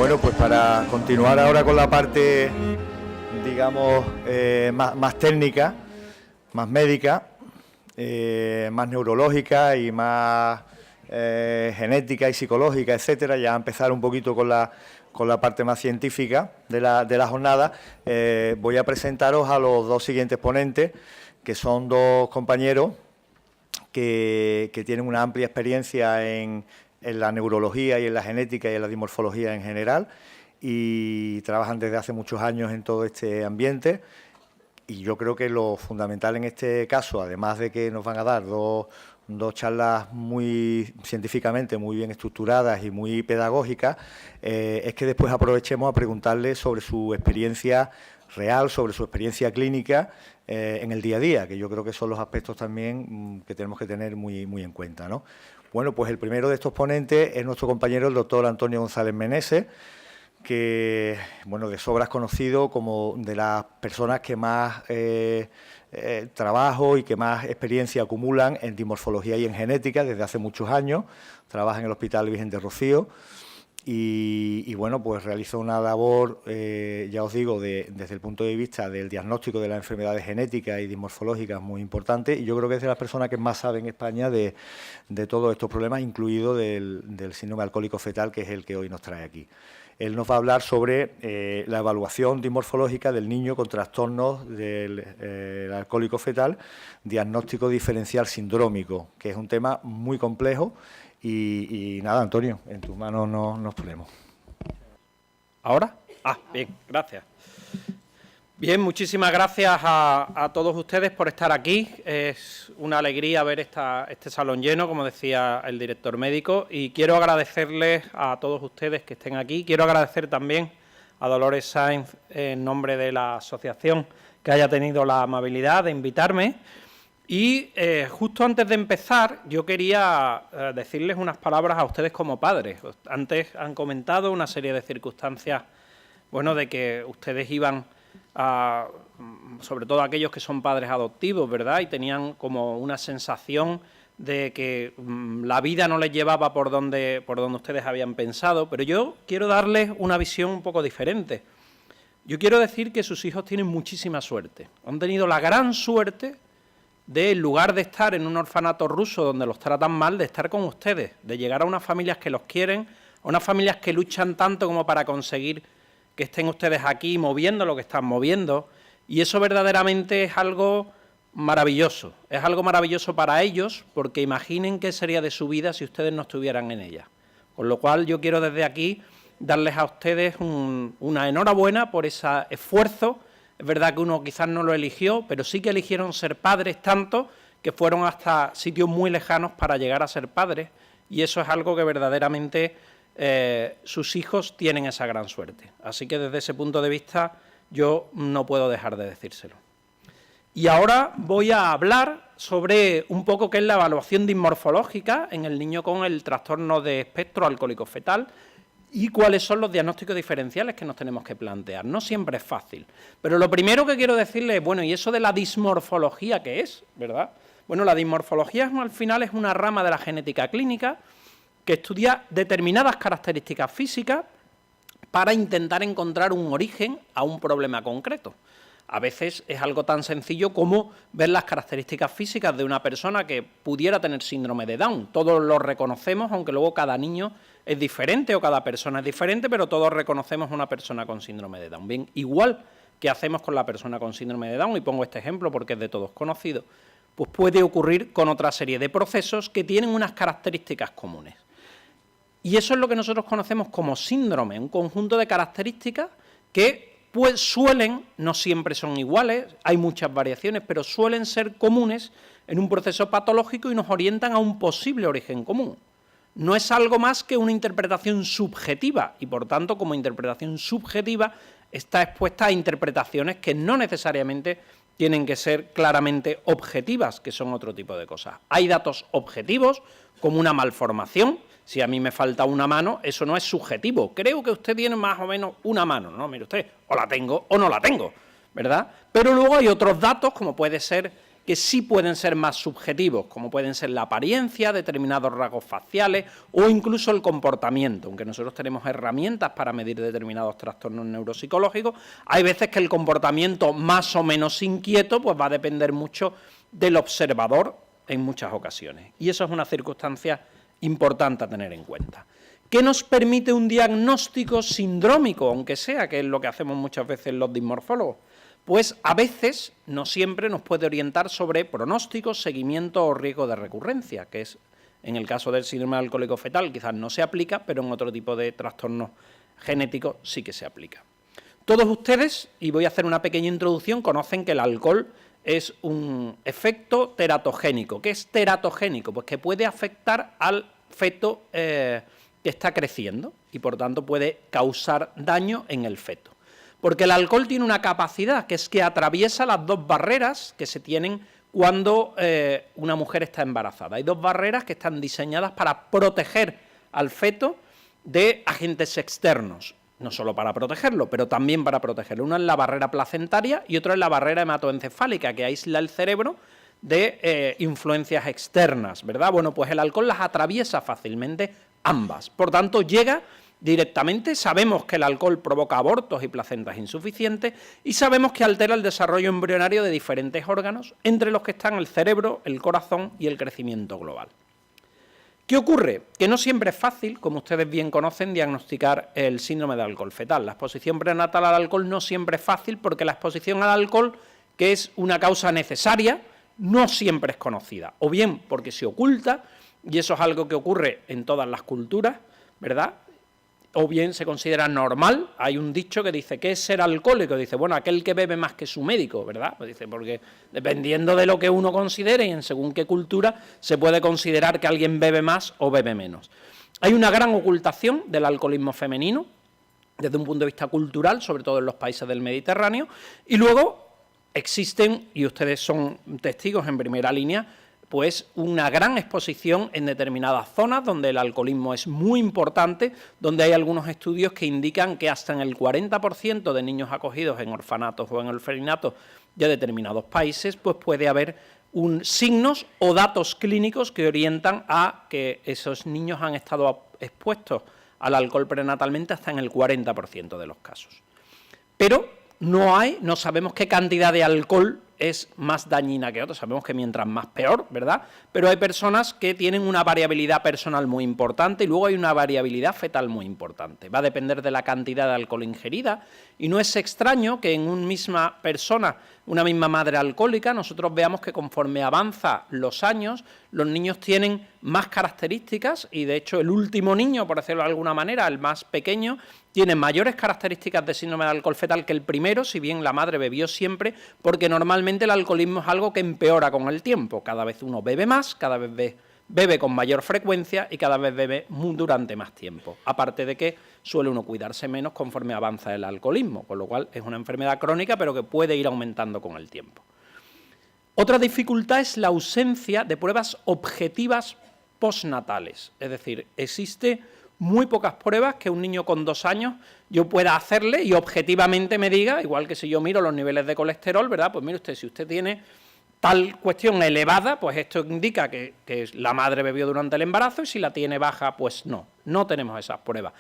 Bueno, pues para continuar ahora con la parte, digamos, más técnica, más médica, más neurológica y más genética y psicológica, etcétera, ya empezar un poquito con la parte más científica de la jornada, voy a presentaros a los dos siguientes ponentes, que son dos compañeros que tienen una amplia experiencia en la neurología y en la genética y en la dimorfología en general, y trabajan desde hace muchos años en todo este ambiente. Y yo creo que lo fundamental en este caso, además de que nos van a dar dos charlas muy científicamente muy bien estructuradas y muy pedagógicas, es que después aprovechemos a preguntarles sobre su experiencia real, sobre su experiencia clínica en el día a día, que yo creo que son los aspectos también que tenemos que tener muy en cuenta, ¿no? Bueno, pues el primero de estos ponentes es nuestro compañero, el doctor Antonio González Meneses, que, bueno, de sobra es conocido como de las personas que más trabajo y que más experiencia acumulan en dimorfología y en genética desde hace muchos años. Trabaja en el Hospital Virgen de Rocío y bueno, pues realiza una labor, ya os digo, desde el punto de vista del diagnóstico de las enfermedades genéticas y dimorfológicas muy importante, y yo creo que es de las personas que más sabe en España de todos estos problemas, incluido del síndrome alcohólico fetal, que es el que hoy nos trae aquí. Él nos va a hablar sobre la evaluación dimorfológica del niño con trastornos del alcohólico fetal, diagnóstico diferencial sindrómico, que es un tema muy complejo. Y nada, Antonio, en tus manos nos ponemos. ¿Ahora? Bien, gracias. Bien, muchísimas gracias a todos ustedes por estar aquí. Es una alegría ver este salón lleno, como decía el director médico, y quiero agradecerles a todos ustedes que estén aquí. Quiero agradecer también a Dolores Sainz, en nombre de la asociación, que haya tenido la amabilidad de invitarme. Y justo antes de empezar, yo quería decirles unas palabras a ustedes como padres. Antes han comentado una serie de circunstancias, bueno, de que ustedes iban sobre todo aquellos que son padres adoptivos, ¿verdad? Y tenían como una sensación de que la vida no les llevaba por donde ustedes habían pensado, pero yo quiero darles una visión un poco diferente. Yo quiero decir que sus hijos tienen muchísima suerte. Han tenido la gran suerte de, en lugar de estar en un orfanato ruso donde los tratan mal, de estar con ustedes, de llegar a unas familias que los quieren, a unas familias que luchan tanto como para conseguir que estén ustedes aquí moviendo lo que están moviendo, y eso verdaderamente es algo maravilloso. Es algo maravilloso para ellos, porque imaginen qué sería de su vida si ustedes no estuvieran en ella. Con lo cual yo quiero desde aquí darles a ustedes una enhorabuena por ese esfuerzo. Es verdad que uno quizás no lo eligió, pero sí que eligieron ser padres tanto que fueron hasta sitios muy lejanos para llegar a ser padres, y eso es algo que verdaderamente sus hijos tienen esa gran suerte. Así que desde ese punto de vista yo no puedo dejar de decírselo. Y ahora voy a hablar sobre un poco qué es la evaluación dimorfológica en el niño con el trastorno de espectro alcohólico fetal y cuáles son los diagnósticos diferenciales que nos tenemos que plantear. No siempre es fácil, pero lo primero que quiero decirles es, bueno, ¿y eso de la dismorfología qué es? ¿Verdad? Bueno, la dismorfología al final es una rama de la genética clínica que estudia determinadas características físicas para intentar encontrar un origen a un problema concreto. A veces es algo tan sencillo como ver las características físicas de una persona que pudiera tener síndrome de Down. Todos lo reconocemos, aunque luego cada niño es diferente o cada persona es diferente, pero todos reconocemos a una persona con síndrome de Down. Bien, igual que hacemos con la persona con síndrome de Down, y pongo este ejemplo porque es de todos conocido, pues puede ocurrir con otra serie de procesos que tienen unas características comunes. Y eso es lo que nosotros conocemos como síndrome, un conjunto de características que pues suelen, no siempre son iguales, hay muchas variaciones, pero suelen ser comunes en un proceso patológico y nos orientan a un posible origen común. No es algo más que una interpretación subjetiva y, por tanto, como interpretación subjetiva, está expuesta a interpretaciones que no necesariamente tienen que ser claramente objetivas, que son otro tipo de cosas. Hay datos objetivos, como una malformación. Si a mí me falta una mano, eso no es subjetivo. Creo que usted tiene más o menos una mano, ¿no? Mire usted, o la tengo o no la tengo, ¿verdad? Pero luego hay otros datos, como puede ser que sí pueden ser más subjetivos, como pueden ser la apariencia, determinados rasgos faciales o incluso el comportamiento. Aunque nosotros tenemos herramientas para medir determinados trastornos neuropsicológicos, hay veces que el comportamiento más o menos inquieto pues va a depender mucho del observador en muchas ocasiones. Y eso es una circunstancia importante a tener en cuenta. ¿Qué nos permite un diagnóstico sindrómico, aunque sea, que es lo que hacemos muchas veces los dismorfólogos? Pues a veces, no siempre, nos puede orientar sobre pronósticos, seguimiento o riesgo de recurrencia, que es, en el caso del síndrome alcohólico fetal, quizás no se aplica, pero en otro tipo de trastornos genéticos sí que se aplica. Todos ustedes, y voy a hacer una pequeña introducción, conocen que el alcohol es un efecto teratogénico. ¿Qué es teratogénico? Pues que puede afectar al feto que está creciendo y por tanto puede causar daño en el feto. Porque el alcohol tiene una capacidad, que es que atraviesa las dos barreras que se tienen cuando una mujer está embarazada. Hay dos barreras que están diseñadas para proteger al feto de agentes externos, no solo para protegerlo, pero también para protegerlo. Una es la barrera placentaria y otra es la barrera hematoencefálica, que aísla el cerebro de influencias externas, ¿verdad? Bueno, pues el alcohol las atraviesa fácilmente ambas. Por tanto, llega directamente, sabemos que el alcohol provoca abortos y placentas insuficientes y sabemos que altera el desarrollo embrionario de diferentes órganos, entre los que están el cerebro, el corazón y el crecimiento global. ¿Qué ocurre? Que no siempre es fácil, como ustedes bien conocen, diagnosticar el síndrome de alcohol fetal. La exposición prenatal al alcohol no siempre es fácil porque la exposición al alcohol, que es una causa necesaria, no siempre es conocida. O bien porque se oculta, y eso es algo que ocurre en todas las culturas, ¿verdad? O bien se considera normal. Hay un dicho que dice, ¿qué es ser alcohólico? Dice, bueno, aquel que bebe más que su médico, ¿verdad? Pues dice, porque dependiendo de lo que uno considere y en según qué cultura, se puede considerar que alguien bebe más o bebe menos. Hay una gran ocultación del alcoholismo femenino, desde un punto de vista cultural, sobre todo en los países del Mediterráneo, y luego existen, y ustedes son testigos en primera línea, pues una gran exposición en determinadas zonas donde el alcoholismo es muy importante, donde hay algunos estudios que indican que hasta en el 40% de niños acogidos en orfanatos o en orfelinatos de determinados países, pues puede haber signos o datos clínicos que orientan a que esos niños han estado expuestos al alcohol prenatalmente hasta en el 40% de los casos. Pero no sabemos qué cantidad de alcohol es más dañina que otra, sabemos que mientras más peor, ¿verdad? Pero hay personas que tienen una variabilidad personal muy importante y luego hay una variabilidad fetal muy importante. Va a depender de la cantidad de alcohol ingerida y no es extraño que en una misma persona, una misma madre alcohólica, nosotros veamos que conforme avanza los años, los niños tienen más características y de hecho el último niño, por decirlo de alguna manera, el más pequeño, tiene mayores características de síndrome de alcohol fetal que el primero, si bien la madre bebió siempre, porque normalmente el alcoholismo es algo que empeora con el tiempo. Cada vez uno bebe más, cada vez bebe con mayor frecuencia y cada vez bebe durante más tiempo. Aparte de que suele uno cuidarse menos conforme avanza el alcoholismo, con lo cual es una enfermedad crónica, pero que puede ir aumentando con el tiempo. Otra dificultad es la ausencia de pruebas objetivas postnatales, es decir, existe muy pocas pruebas que un niño con 2 años yo pueda hacerle y objetivamente me diga, igual que si yo miro los niveles de colesterol, ¿verdad? Pues mire usted, si usted tiene tal cuestión elevada, pues esto indica que la madre bebió durante el embarazo y si la tiene baja, pues no tenemos esas pruebas.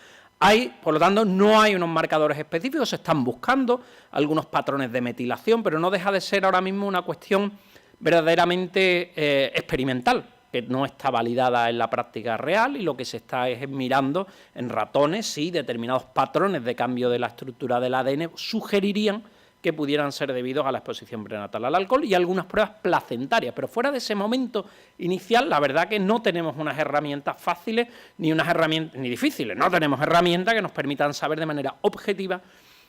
Por lo tanto, no hay unos marcadores específicos, se están buscando algunos patrones de metilación, pero no deja de ser ahora mismo una cuestión verdaderamente experimental, que no está validada en la práctica real y lo que se está es mirando en ratones si determinados patrones de cambio de la estructura del ADN sugerirían que pudieran ser debidos a la exposición prenatal al alcohol y algunas pruebas placentarias. Pero fuera de ese momento inicial, la verdad que no tenemos unas herramientas fáciles ni difíciles, no tenemos herramientas que nos permitan saber de manera objetiva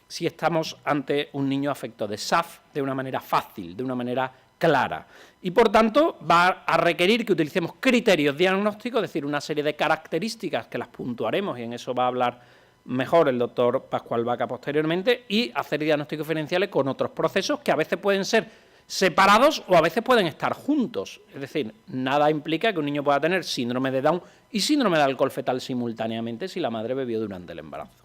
si estamos ante un niño afecto de SAF de una manera fácil, de una manera clara. Y, por tanto, va a requerir que utilicemos criterios diagnósticos, es decir, una serie de características que las puntuaremos, y en eso va a hablar mejor el doctor Pascual Vaca posteriormente, y hacer diagnósticos diferenciales con otros procesos que a veces pueden ser separados o a veces pueden estar juntos. Es decir, nada implica que un niño pueda tener síndrome de Down y síndrome de alcohol fetal simultáneamente si la madre bebió durante el embarazo.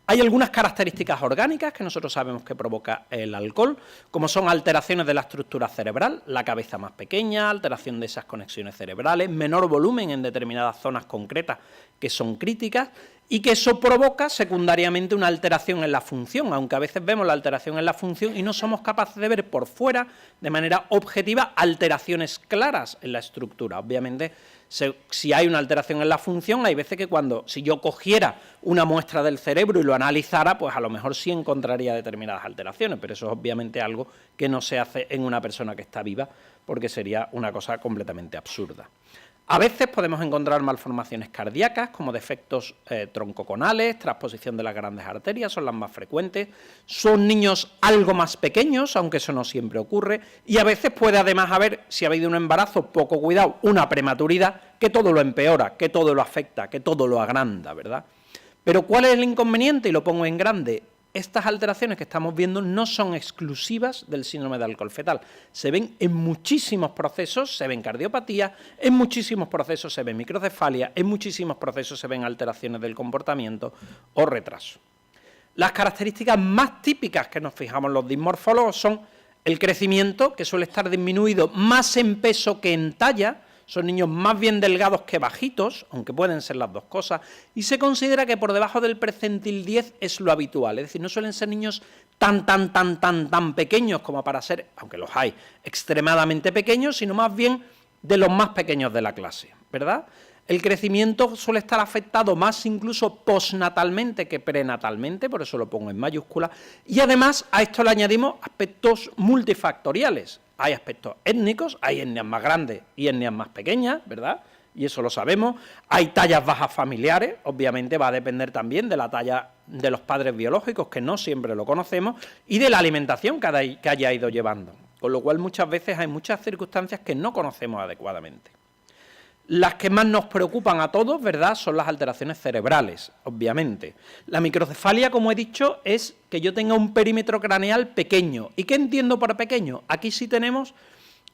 Hay algunas características orgánicas que nosotros sabemos que provoca el alcohol, como son alteraciones de la estructura cerebral, la cabeza más pequeña, alteración de esas conexiones cerebrales, menor volumen en determinadas zonas concretas que son críticas, y que eso provoca secundariamente una alteración en la función, aunque a veces vemos la alteración en la función y no somos capaces de ver por fuera, de manera objetiva, alteraciones claras en la estructura. Obviamente, si hay una alteración en la función, hay veces que si yo cogiera una muestra del cerebro y lo analizara, pues a lo mejor sí encontraría determinadas alteraciones, pero eso es obviamente algo que no se hace en una persona que está viva, porque sería una cosa completamente absurda. A veces podemos encontrar malformaciones cardíacas, como defectos troncoconales, transposición de las grandes arterias, son las más frecuentes. Son niños algo más pequeños, aunque eso no siempre ocurre, y a veces puede además haber, si ha habido un embarazo poco cuidado, una prematuridad, que todo lo empeora, que todo lo afecta, que todo lo agranda, ¿verdad? Pero ¿cuál es el inconveniente? Y lo pongo en grande. Estas alteraciones que estamos viendo no son exclusivas del síndrome de alcohol fetal. Se ven en muchísimos procesos, se ven cardiopatías, en muchísimos procesos se ven microcefalia, en muchísimos procesos se ven alteraciones del comportamiento o retraso. Las características más típicas que nos fijamos los dismorfólogos son el crecimiento, que suele estar disminuido más en peso que en talla. Son niños más bien delgados que bajitos, aunque pueden ser las dos cosas, y se considera que por debajo del percentil 10 es lo habitual, es decir, no suelen ser niños tan pequeños como para ser, aunque los hay, extremadamente pequeños, sino más bien de los más pequeños de la clase, ¿verdad? El crecimiento suele estar afectado más incluso postnatalmente que prenatalmente, por eso lo pongo en mayúscula, y además a esto le añadimos aspectos multifactoriales. Hay aspectos étnicos, hay etnias más grandes y etnias más pequeñas, ¿verdad? Y eso lo sabemos. Hay tallas bajas familiares, obviamente va a depender también de la talla de los padres biológicos, que no siempre lo conocemos, y de la alimentación que haya ido llevando. Con lo cual muchas veces hay muchas circunstancias que no conocemos adecuadamente. Las que más nos preocupan a todos, ¿verdad?, son las alteraciones cerebrales, obviamente. La microcefalia, como he dicho, es que yo tenga un perímetro craneal pequeño. ¿Y qué entiendo por pequeño? Aquí sí tenemos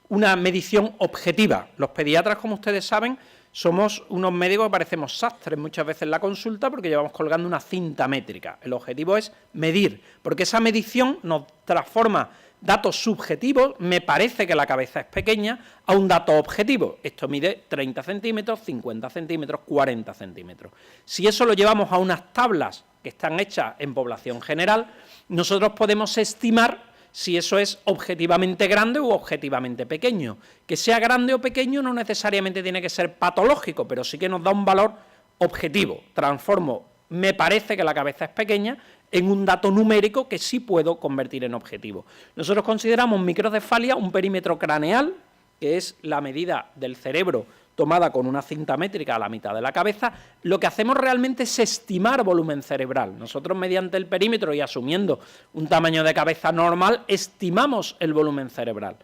una medición objetiva. Los pediatras, como ustedes saben, somos unos médicos que parecemos sastres muchas veces en la consulta porque llevamos colgando una cinta métrica. El objetivo es medir, porque esa medición nos transforma datos subjetivos, me parece que la cabeza es pequeña, a un dato objetivo. Esto mide 30 centímetros, 50 centímetros, 40 centímetros. Si eso lo llevamos a unas tablas que están hechas en población general, nosotros podemos estimar si eso es objetivamente grande u objetivamente pequeño. Que sea grande o pequeño no necesariamente tiene que ser patológico, pero sí que nos da un valor objetivo. Transformo, me parece que la cabeza es pequeña, en un dato numérico que sí puedo convertir en objetivo. Nosotros consideramos microcefalia un perímetro craneal, que es la medida del cerebro tomada con una cinta métrica a la mitad de la cabeza. Lo que hacemos realmente es estimar volumen cerebral. Nosotros, mediante el perímetro y asumiendo un tamaño de cabeza normal, estimamos el volumen cerebral.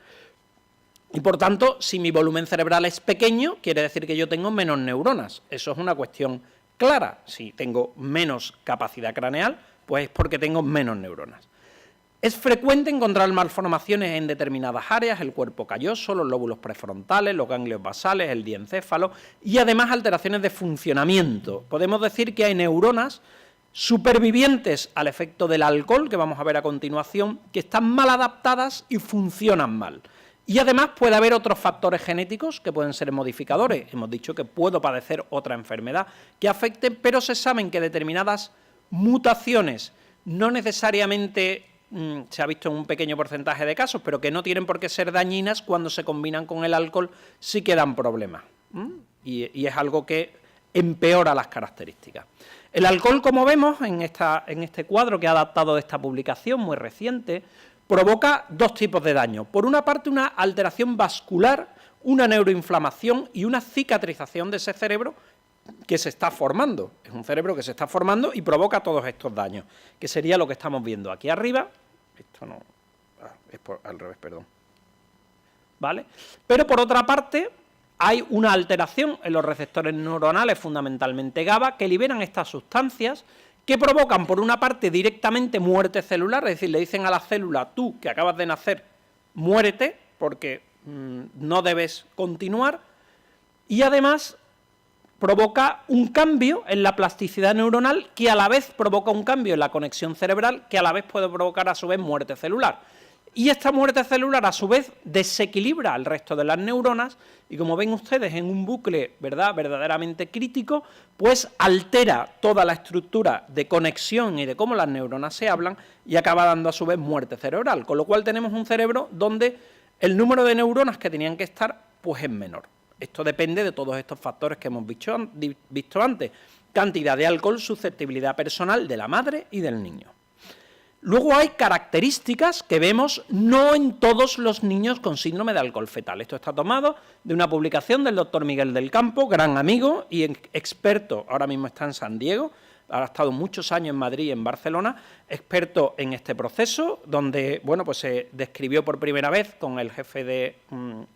Y por tanto, si mi volumen cerebral es pequeño, quiere decir que yo tengo menos neuronas. Eso es una cuestión clara. Si tengo menos capacidad craneal, pues es porque tengo menos neuronas. Es frecuente encontrar malformaciones en determinadas áreas, el cuerpo calloso, los lóbulos prefrontales, los ganglios basales, el diencéfalo, y además alteraciones de funcionamiento. Podemos decir que hay neuronas supervivientes al efecto del alcohol, que vamos a ver a continuación, que están mal adaptadas y funcionan mal. Y además puede haber otros factores genéticos que pueden ser modificadores. Hemos dicho que puedo padecer otra enfermedad que afecte, pero se saben que determinadas mutaciones no necesariamente se ha visto en un pequeño porcentaje de casos, pero que no tienen por qué ser dañinas, cuando se combinan con el alcohol sí que dan problemas. Y es algo que empeora las características. El alcohol, como vemos en este cuadro que ha adaptado de esta publicación muy reciente, provoca dos tipos de daño. Por una parte, una alteración vascular, una neuroinflamación y una cicatrización de ese cerebro que se está formando. Es un cerebro que se está formando y provoca todos estos daños, que sería lo que estamos viendo aquí arriba. Esto no, es al revés, perdón. ¿Vale? Pero por otra parte, hay una alteración en los receptores neuronales, fundamentalmente GABA, que liberan estas sustancias que provocan, por una parte, directamente muerte celular, es decir, le dicen a la célula, tú que acabas de nacer, muérete, porque no debes continuar, y además provoca un cambio en la plasticidad neuronal que a la vez provoca un cambio en la conexión cerebral que a la vez puede provocar a su vez muerte celular. Y esta muerte celular a su vez desequilibra al resto de las neuronas y, como ven ustedes, en un bucle, ¿verdad?, verdaderamente crítico, pues altera toda la estructura de conexión y de cómo las neuronas se hablan y acaba dando a su vez muerte cerebral, con lo cual tenemos un cerebro donde el número de neuronas que tenían que estar pues es menor. Esto depende de todos estos factores que hemos visto antes: cantidad de alcohol, susceptibilidad personal de la madre y del niño. Luego hay características que vemos no en todos los niños con síndrome de alcohol fetal. Esto está tomado de una publicación del doctor Miguel del Campo, gran amigo y experto, ahora mismo está en San Diego, ha estado muchos años en Madrid y en Barcelona, experto en este proceso, donde bueno, pues se describió por primera vez con el jefe de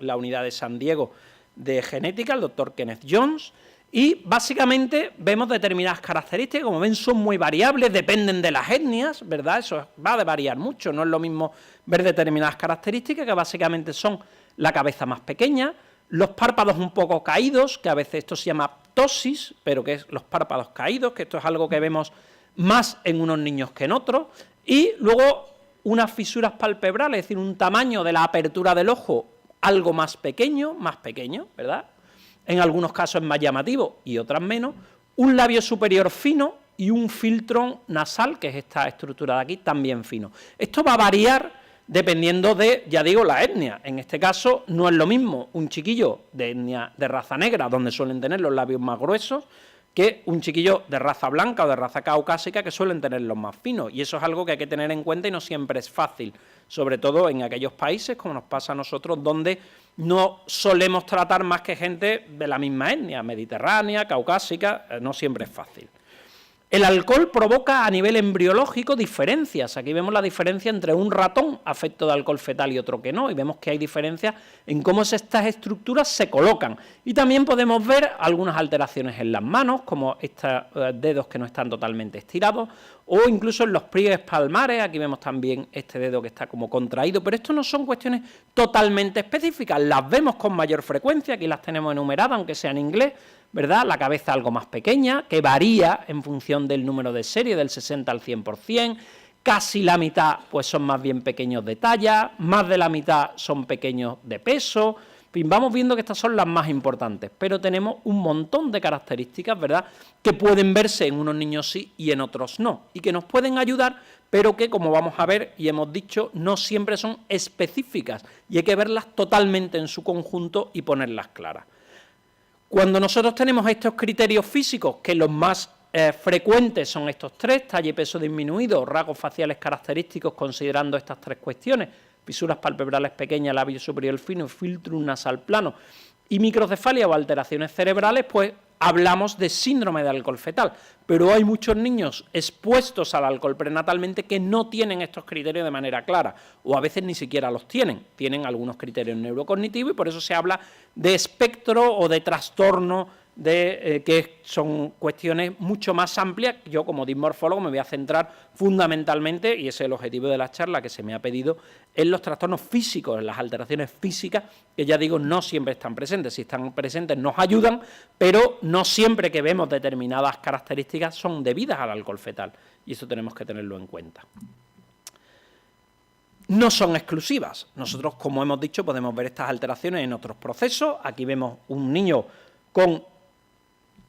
la unidad de San Diego de genética, el doctor Kenneth Jones, y básicamente vemos determinadas características, como ven son muy variables, dependen de las etnias, ¿verdad? Eso va a variar mucho, no es lo mismo ver determinadas características que básicamente son la cabeza más pequeña, los párpados un poco caídos, que a veces esto se llama ptosis, pero que es los párpados caídos, que esto es algo que vemos más en unos niños que en otros, y luego unas fisuras palpebrales, es decir, un tamaño de la apertura del ojo algo más pequeño, ¿verdad? En algunos casos es más llamativo y otras menos, un labio superior fino y un filtro nasal, que es esta estructura de aquí, también fino. Esto va a variar dependiendo de, ya digo, la etnia. En este caso no es lo mismo un chiquillo de etnia de raza negra, donde suelen tener los labios más gruesos, que un chiquillo de raza blanca o de raza caucásica, que suelen tener los más finos. Y eso es algo que hay que tener en cuenta y no siempre es fácil, sobre todo en aquellos países, como nos pasa a nosotros, donde no solemos tratar más que gente de la misma etnia, mediterránea, caucásica, no siempre es fácil. El alcohol provoca a nivel embriológico diferencias. Aquí vemos la diferencia entre un ratón afecto de alcohol fetal y otro que no, y vemos que hay diferencias en cómo estas estructuras se colocan. Y también podemos ver algunas alteraciones en las manos, como estos dedos que no están totalmente estirados, o incluso en los pliegues palmares. Aquí vemos también este dedo que está como contraído, pero esto no son cuestiones totalmente específicas, las vemos con mayor frecuencia, aquí las tenemos enumeradas, aunque sea en inglés, ¿verdad? La cabeza algo más pequeña, que varía en función del número de serie, del 60 al 100%, casi la mitad pues son más bien pequeños de talla, más de la mitad son pequeños de peso. En fin, vamos viendo que estas son las más importantes, pero tenemos un montón de características, ¿verdad?, que pueden verse en unos niños sí y en otros no, y que nos pueden ayudar, pero que, como vamos a ver y hemos dicho, no siempre son específicas, y hay que verlas totalmente en su conjunto y ponerlas claras. Cuando nosotros tenemos estos criterios físicos, que los más frecuentes son estos tres: talla y peso disminuido, rasgos faciales característicos considerando estas tres cuestiones, fisuras palpebrales pequeñas, labio superior fino, filtrum nasal plano y microcefalia o alteraciones cerebrales, pues hablamos de síndrome de alcohol fetal. Pero hay muchos niños expuestos al alcohol prenatalmente que no tienen estos criterios de manera clara, o a veces ni siquiera los tienen algunos criterios neurocognitivos, y por eso se habla de espectro o de trastorno, que son cuestiones mucho más amplias. Yo, como dismorfólogo, me voy a centrar fundamentalmente, y ese es el objetivo de la charla que se me ha pedido, en los trastornos físicos, en las alteraciones físicas, que ya digo, no siempre están presentes. Si están presentes nos ayudan, pero no siempre que vemos determinadas características son debidas al alcohol fetal, y eso tenemos que tenerlo en cuenta. No son exclusivas. Nosotros, como hemos dicho, podemos ver estas alteraciones en otros procesos. Aquí vemos un niño con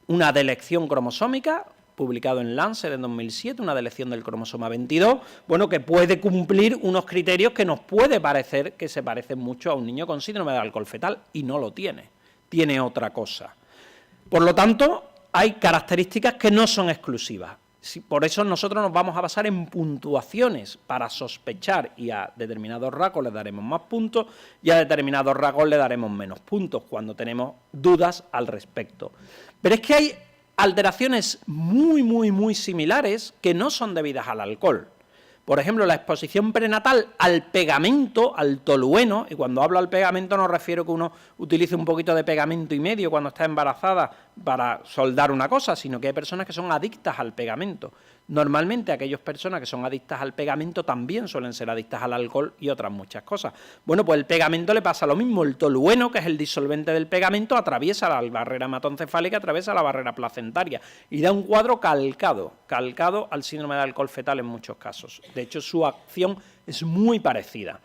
una delección cromosómica, publicado en Lancet en 2007, una delección del cromosoma 22, bueno, que puede cumplir unos criterios que nos puede parecer que se parecen mucho a un niño con síndrome de alcohol fetal, y no lo tiene, tiene otra cosa. Por lo tanto, hay características que no son exclusivas. Por eso nosotros nos vamos a basar en puntuaciones para sospechar, y a determinados rasgos le daremos más puntos y a determinados rasgos le daremos menos puntos cuando tenemos dudas al respecto. Pero es que hay alteraciones muy similares que no son debidas al alcohol. Por ejemplo, la exposición prenatal al pegamento, al tolueno, y cuando hablo al pegamento no refiero que uno utilice un poquito de pegamento y medio cuando está embarazada para soldar una cosa, sino que hay personas que son adictas al pegamento. Normalmente aquellas personas que son adictas al pegamento también suelen ser adictas al alcohol y otras muchas cosas. Bueno, pues el pegamento le pasa lo mismo. El tolueno, que es el disolvente del pegamento, atraviesa la barrera hematoencefálica, atraviesa la barrera placentaria y da un cuadro calcado al síndrome de alcohol fetal en muchos casos. De hecho, su acción es muy parecida.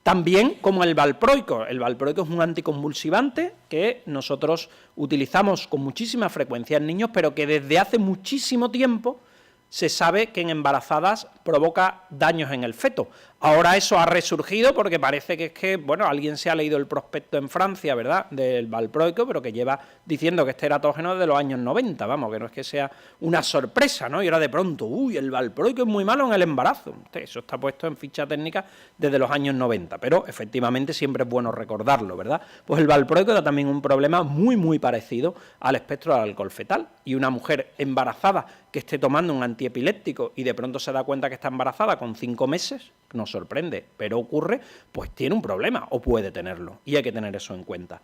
También como el valproico. El valproico es un anticonvulsivante que nosotros utilizamos con muchísima frecuencia en niños, pero que desde hace muchísimo tiempo se sabe que en embarazadas provoca daños en el feto. Ahora eso ha resurgido porque parece que es que, bueno, alguien se ha leído el prospecto en Francia, ¿verdad?, del valproico, pero que lleva diciendo que este eratógeno desde los años 90, vamos, que no es que sea una sorpresa, ¿no? Y ahora de pronto, uy, el valproico es muy malo en el embarazo. Eso está puesto en ficha técnica desde los años 90, pero efectivamente siempre es bueno recordarlo, ¿verdad? Pues el valproico da también un problema muy parecido al espectro del alcohol fetal, y una mujer embarazada que esté tomando un antiepiléptico y de pronto se da cuenta que está embarazada con 5 meses, nos sorprende, pero ocurre, pues tiene un problema o puede tenerlo, y hay que tener eso en cuenta.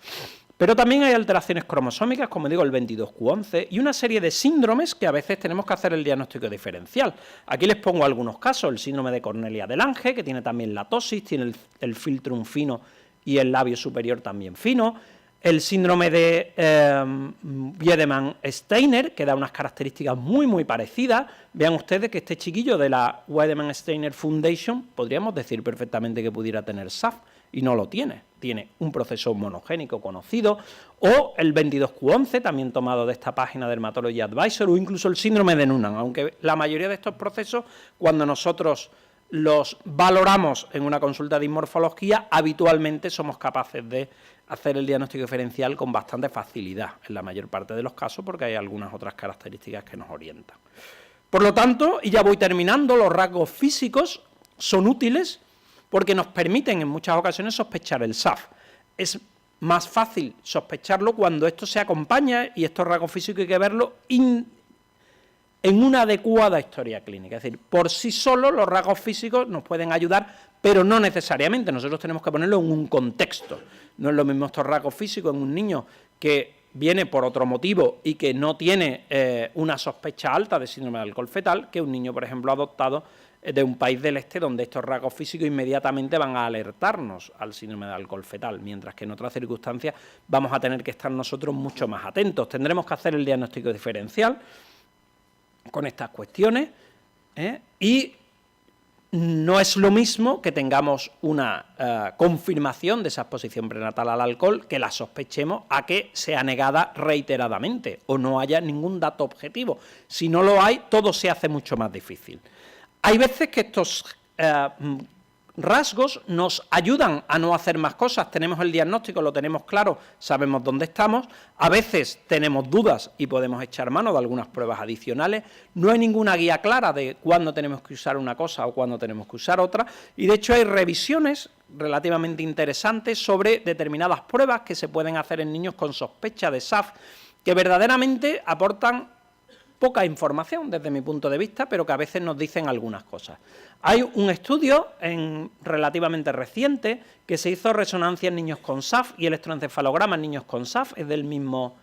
Pero también hay alteraciones cromosómicas, como digo, el 22q11, y una serie de síndromes que a veces tenemos que hacer el diagnóstico diferencial. Aquí les pongo algunos casos: el síndrome de Cornelia de Lange, que tiene también la tosis, tiene el filtrum fino y el labio superior también fino. El síndrome de Wiedemann-Steiner, que da unas características muy parecidas. Vean ustedes que este chiquillo de la Wiedemann-Steiner Foundation, podríamos decir perfectamente que pudiera tener SAF, y no lo tiene. Tiene un proceso monogénico conocido, o el 22q11, también tomado de esta página de Dermatology Advisor, o incluso el síndrome de Noonan, aunque la mayoría de estos procesos, cuando nosotros los valoramos en una consulta de dismorfología, habitualmente somos capaces de hacer el diagnóstico diferencial con bastante facilidad, en la mayor parte de los casos, porque hay algunas otras características que nos orientan. Por lo tanto, y ya voy terminando, los rasgos físicos son útiles porque nos permiten en muchas ocasiones sospechar el SAF. Es más fácil sospecharlo cuando esto se acompaña, y estos rasgos físicos hay que verlo en una adecuada historia clínica. Es decir, por sí solos los rasgos físicos nos pueden ayudar, pero no necesariamente. Nosotros tenemos que ponerlo en un contexto. No es lo mismo estos rasgos físicos en un niño que viene por otro motivo y que no tiene una sospecha alta de síndrome de alcohol fetal, que un niño, por ejemplo, adoptado de un país del este, donde estos rasgos físicos inmediatamente van a alertarnos al síndrome de alcohol fetal, mientras que en otras circunstancias vamos a tener que estar nosotros mucho más atentos. Tendremos que hacer el diagnóstico diferencial con estas cuestiones, y no es lo mismo que tengamos una confirmación de esa exposición prenatal al alcohol, que la sospechemos, a que sea negada reiteradamente o no haya ningún dato objetivo. Si no lo hay, todo se hace mucho más difícil. Hay veces que estos rasgos nos ayudan a no hacer más cosas. Tenemos el diagnóstico, lo tenemos claro, sabemos dónde estamos. A veces tenemos dudas y podemos echar mano de algunas pruebas adicionales. No hay ninguna guía clara de cuándo tenemos que usar una cosa o cuándo tenemos que usar otra. Y de hecho hay revisiones relativamente interesantes sobre determinadas pruebas que se pueden hacer en niños con sospecha de SAF, que verdaderamente aportan poca información desde mi punto de vista, pero que a veces nos dicen algunas cosas. Hay un estudio relativamente reciente que se hizo resonancia en niños con SAF y electroencefalograma en niños con SAF, es del mismo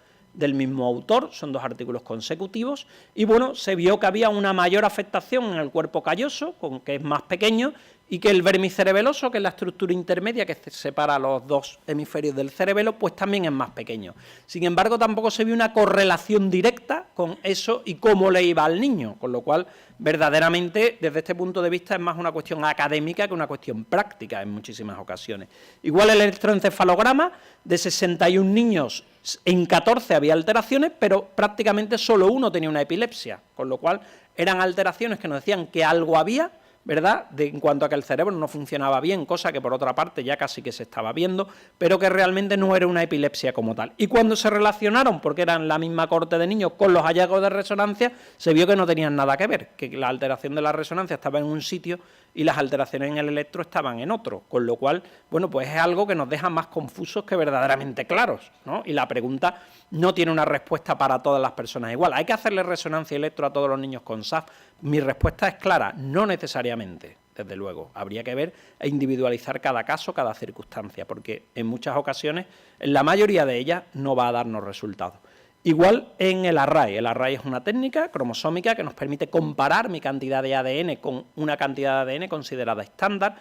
autor, son 2 artículos consecutivos, y bueno, se vio que había una mayor afectación en el cuerpo calloso, que es más pequeño, y que el vermicerebeloso, que es la estructura intermedia que separa los 2 hemisferios del cerebelo, pues también es más pequeño. Sin embargo, tampoco se vio una correlación directa con eso y cómo le iba al niño, con lo cual, verdaderamente, desde este punto de vista, es más una cuestión académica que una cuestión práctica en muchísimas ocasiones. Igual el electroencefalograma, de 61 niños, en 14 había alteraciones, pero prácticamente solo 1 tenía una epilepsia, con lo cual eran alteraciones que nos decían que algo había, ¿verdad?, en cuanto a que el cerebro no funcionaba bien, cosa que por otra parte ya casi que se estaba viendo, pero que realmente no era una epilepsia como tal. Y cuando se relacionaron, porque eran la misma corte de niños, con los hallazgos de resonancia, se vio que no tenían nada que ver, que la alteración de la resonancia estaba en un sitio y las alteraciones en el electro estaban en otro, con lo cual, bueno, pues es algo que nos deja más confusos que verdaderamente claros, ¿no? Y la pregunta no tiene una respuesta para todas las personas igual. ¿Hay que hacerle resonancia electro a todos los niños con SAF? Mi respuesta es clara, no necesariamente, desde luego. Habría que ver e individualizar cada caso, cada circunstancia, porque en muchas ocasiones, en la mayoría de ellas, no va a darnos resultados. Igual en el array. El array es una técnica cromosómica que nos permite comparar mi cantidad de ADN con una cantidad de ADN considerada estándar.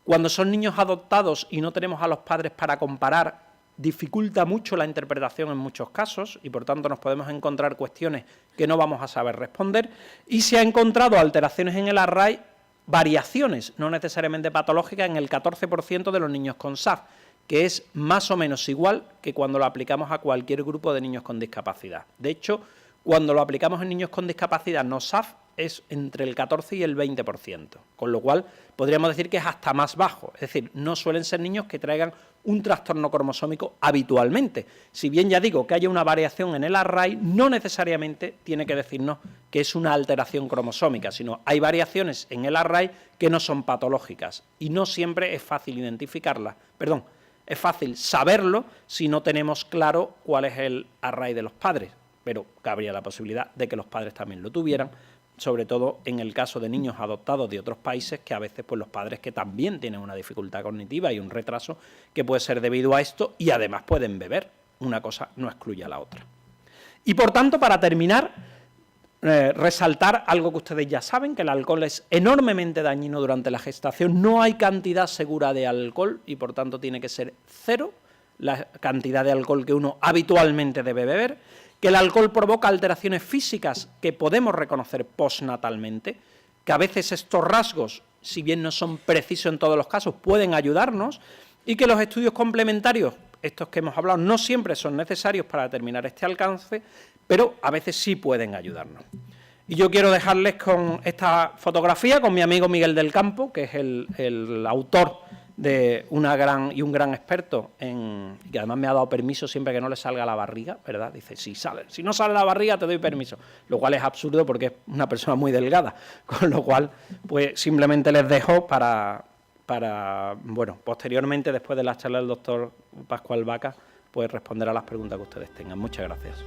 Cuando son niños adoptados y no tenemos a los padres para comparar, dificulta mucho la interpretación en muchos casos y, por tanto, nos podemos encontrar cuestiones que no vamos a saber responder. Y se ha encontrado alteraciones en el array, variaciones, no necesariamente patológicas, en el 14% de los niños con SAF, que es más o menos igual que cuando lo aplicamos a cualquier grupo de niños con discapacidad. De hecho, cuando lo aplicamos en niños con discapacidad no SAF, es entre el 14 y el 20%, con lo cual podríamos decir que es hasta más bajo, es decir, no suelen ser niños que traigan un trastorno cromosómico habitualmente. Si bien ya digo que haya una variación en el array, no necesariamente tiene que decirnos que es una alteración cromosómica, sino hay variaciones en el array que no son patológicas y no siempre es fácil identificarlas, es fácil saberlo si no tenemos claro cuál es el array de los padres, pero cabría la posibilidad de que los padres también lo tuvieran, sobre todo en el caso de niños adoptados de otros países, que a veces pues los padres que también tienen una dificultad cognitiva y un retraso que puede ser debido a esto y además pueden beber. Una cosa no excluye a la otra. Y por tanto, para terminar, resaltar algo que ustedes ya saben, que el alcohol es enormemente dañino durante la gestación, no hay cantidad segura de alcohol y por tanto tiene que ser 0 la cantidad de alcohol que uno habitualmente debe beber, que el alcohol provoca alteraciones físicas que podemos reconocer postnatalmente, que a veces estos rasgos, si bien no son precisos en todos los casos, pueden ayudarnos, y que los estudios complementarios, estos que hemos hablado, no siempre son necesarios para determinar este alcance, pero a veces sí pueden ayudarnos. Y yo quiero dejarles con esta fotografía con mi amigo Miguel del Campo, que es el autor de un gran experto en, que además me ha dado permiso siempre que no le salga la barriga, ¿verdad? Dice, si no sale la barriga te doy permiso, lo cual es absurdo porque es una persona muy delgada, con lo cual pues simplemente les dejo para bueno, posteriormente, después de la charla del doctor Pascual Vaca, pues responder a las preguntas que ustedes tengan. Muchas gracias.